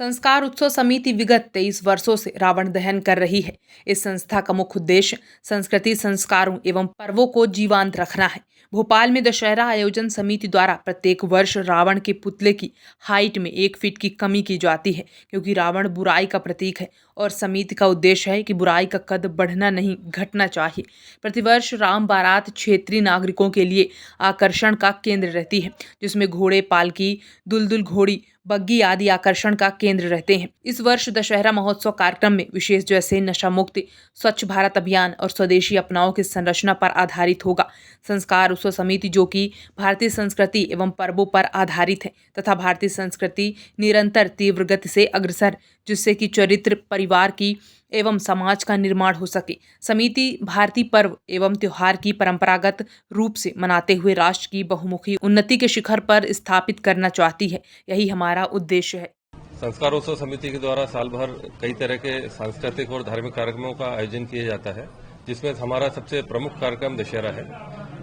संस्कार उत्सव समिति विगत 23 वर्षों से रावण दहन कर रही है। इस संस्था का मुख्य उद्देश्य संस्कृति, संस्कारों एवं पर्वों को जीवंत रखना है। भोपाल में दशहरा आयोजन समिति द्वारा प्रत्येक वर्ष रावण के पुतले की हाइट में 1 फीट की कमी की जाती है, क्योंकि रावण बुराई का प्रतीक है और समिति का उद्देश्य है कि बुराई का कद बढ़ना नहीं, घटना चाहिए। प्रतिवर्ष राम बारात क्षेत्रीय नागरिकों के लिए आकर्षण का केंद्र रहती है, जिसमें घोड़े, पालकी, दुलदुल घोड़ी, बग्गी आदि आकर्षण का केंद्र रहते हैं। इस वर्ष दशहरा महोत्सव कार्यक्रम में विशेष जैसे नशा मुक्ति, स्वच्छ भारत अभियान और स्वदेशी अपनाओं की संरचना पर आधारित होगा। संस्कार उत्सव समिति, जो कि भारतीय संस्कृति एवं पर्वों पर आधारित है तथा भारतीय संस्कृति निरंतर तीव्र गति से अग्रसर, जिससे कि चरित्र, परिवार की एवं समाज का निर्माण हो सके। समिति भारतीय पर्व एवं त्योहार की परंपरागत रूप से मनाते हुए राष्ट्र की बहुमुखी उन्नति के शिखर पर स्थापित करना चाहती है। यही हमारा उद्देश्य है। संस्कार उत्सव समिति के द्वारा साल भर कई तरह के सांस्कृतिक और धार्मिक कार्यक्रमों का आयोजन किया जाता है, जिसमें हमारा सबसे प्रमुख कार्यक्रम दशहरा है।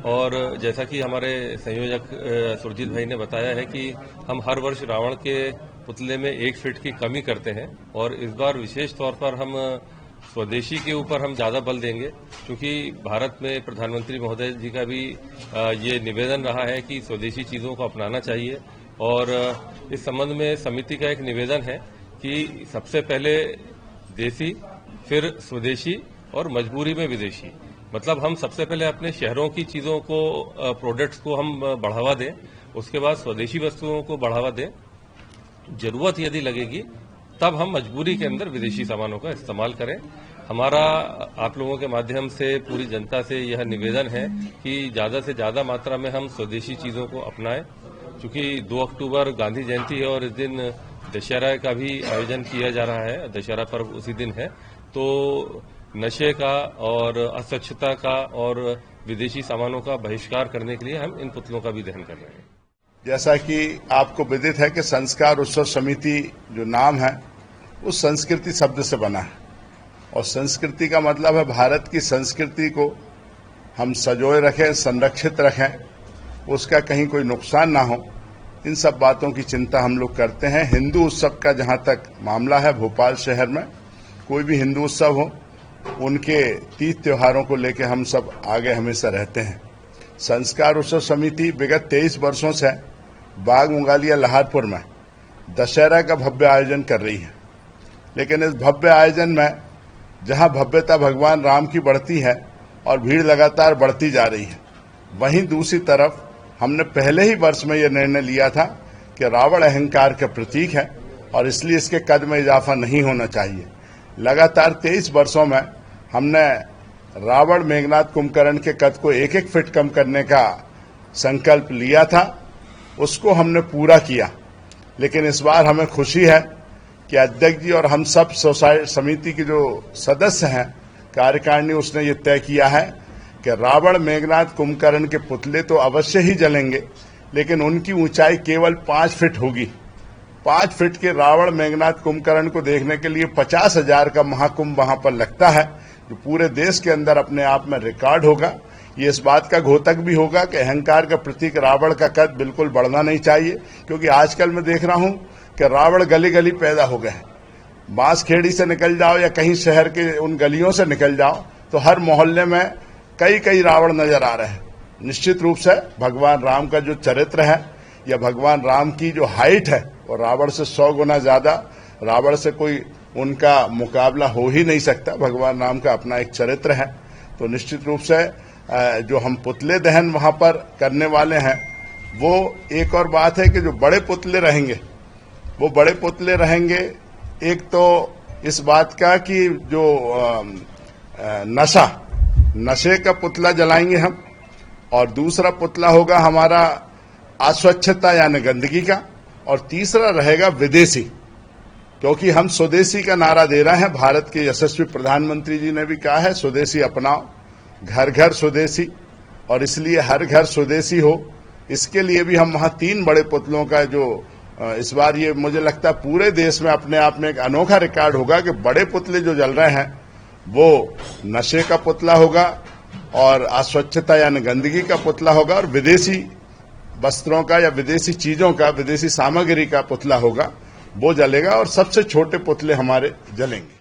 और जैसा कि हमारे संयोजक सुरजीत भाई ने बताया है कि हम हर वर्ष रावण के पुतले में 1 फीट की कमी करते हैं, और इस बार विशेष तौर पर हम स्वदेशी के ऊपर हम ज्यादा बल देंगे, क्योंकि भारत में प्रधानमंत्री महोदय जी का भी ये निवेदन रहा है कि स्वदेशी चीजों को अपनाना चाहिए। और इस संबंध में समिति का एक निवेदन है कि सबसे पहले देसी, फिर स्वदेशी और मजबूरी में विदेशी। मतलब हम सबसे पहले अपने शहरों की चीजों को, प्रोडक्ट्स को हम बढ़ावा दें, उसके बाद स्वदेशी वस्तुओं को बढ़ावा दें। जरूरत यदि लगेगी तब हम मजबूरी के अंदर विदेशी सामानों का इस्तेमाल करें। हमारा आप लोगों के माध्यम से पूरी जनता से यह निवेदन है कि ज्यादा से ज्यादा मात्रा में हम स्वदेशी चीजों को अपनाएं, क्योंकि 2 अक्टूबर गांधी जयंती है और इस दिन दशहरा का भी आयोजन किया जा रहा है। दशहरा पर्व उसी दिन है, तो नशे का और अस्वच्छता का और विदेशी सामानों का बहिष्कार करने के लिए हम इन पुतलों का भी दहन कर रहे हैं। जैसा कि आपको विदित है कि संस्कार उत्सव समिति जो नाम है उस संस्कृति शब्द से बना है, और संस्कृति का मतलब है भारत की संस्कृति को हम सजोए रखें, संरक्षित रखें, उसका कहीं कोई नुकसान ना हो। इन सब बातों की चिंता हम लोग करते हैं। हिंदू उत्सव का जहां तक मामला है, भोपाल शहर में कोई भी हिंदू उत्सव हो, उनके तीज त्योहारों को लेकर हम सब आगे हमेशा रहते हैं। संस्कार उत्सव समिति विगत 23 वर्षों से बाग मुगालिया लहारपुर में दशहरा का भव्य आयोजन कर रही है, लेकिन इस भव्य आयोजन में जहां भव्यता भगवान राम की बढ़ती है और भीड़ लगातार बढ़ती जा रही है, वहीं दूसरी तरफ हमने पहले ही वर्ष में यह निर्णय लिया था कि रावण अहंकार का प्रतीक है और इसलिए इसके कद में इजाफा नहीं होना चाहिए। लगातार 23 वर्षों में हमने रावण मेघनाथ कुंभकर्ण के कद को 1-1 फीट कम करने का संकल्प लिया था, उसको हमने पूरा किया। लेकिन इस बार हमें खुशी है कि अध्यक्ष जी और हम सब समिति के जो सदस्य हैं, कार्यकारिणी, उसने ये तय किया है कि रावण मेघनाथ कुंभकर्ण के पुतले तो अवश्य ही जलेंगे, लेकिन उनकी ऊंचाई केवल 5 फीट होगी। 5 फीट के रावण मेघनाथ कुंभकर्ण को देखने के लिए 50,000 का महाकुंभ वहां पर लगता है, जो पूरे देश के अंदर अपने आप में रिकॉर्ड होगा। ये इस बात का घोतक भी होगा कि अहंकार का प्रतीक रावण का कद बिल्कुल बढ़ना नहीं चाहिए, क्योंकि आजकल मैं देख रहा हूं कि रावण गली गली पैदा हो गए हैं। बांसखेड़ी से निकल जाओ या कहीं शहर के उन गलियों से निकल जाओ तो हर मोहल्ले में कई रावण नजर आ रहे हैं। निश्चित रूप से भगवान राम का जो चरित्र है या भगवान राम की जो हाइट है वो रावण से 100 गुना ज्यादा, रावण से कोई उनका मुकाबला हो ही नहीं सकता। भगवान राम का अपना एक चरित्र है। तो निश्चित रूप से जो हम पुतले दहन वहां पर करने वाले हैं, वो एक और बात है कि जो बड़े पुतले रहेंगे वो बड़े पुतले रहेंगे। एक तो इस बात का कि जो नशे का पुतला जलाएंगे हम, और दूसरा पुतला होगा हमारा अस्वच्छता यानी गंदगी का, और तीसरा रहेगा विदेशी, क्योंकि हम स्वदेशी का नारा दे रहे हैं। भारत के यशस्वी प्रधानमंत्री जी ने भी कहा है स्वदेशी अपनाओ, घर घर स्वदेशी, और इसलिए हर घर स्वदेशी हो। इसके लिए भी हम वहां 3 बड़े पुतलों का जो इस बार ये मुझे लगता है पूरे देश में अपने आप में एक अनोखा रिकॉर्ड होगा कि बड़े पुतले जो जल रहे हैं वो नशे का पुतला होगा और अस्वच्छता यानी गंदगी का पुतला होगा, और विदेशी वस्त्रों का या विदेशी चीजों का, विदेशी सामग्री का पुतला होगा। वो जलेगा और सबसे छोटे पुतले हमारे जलेंगे।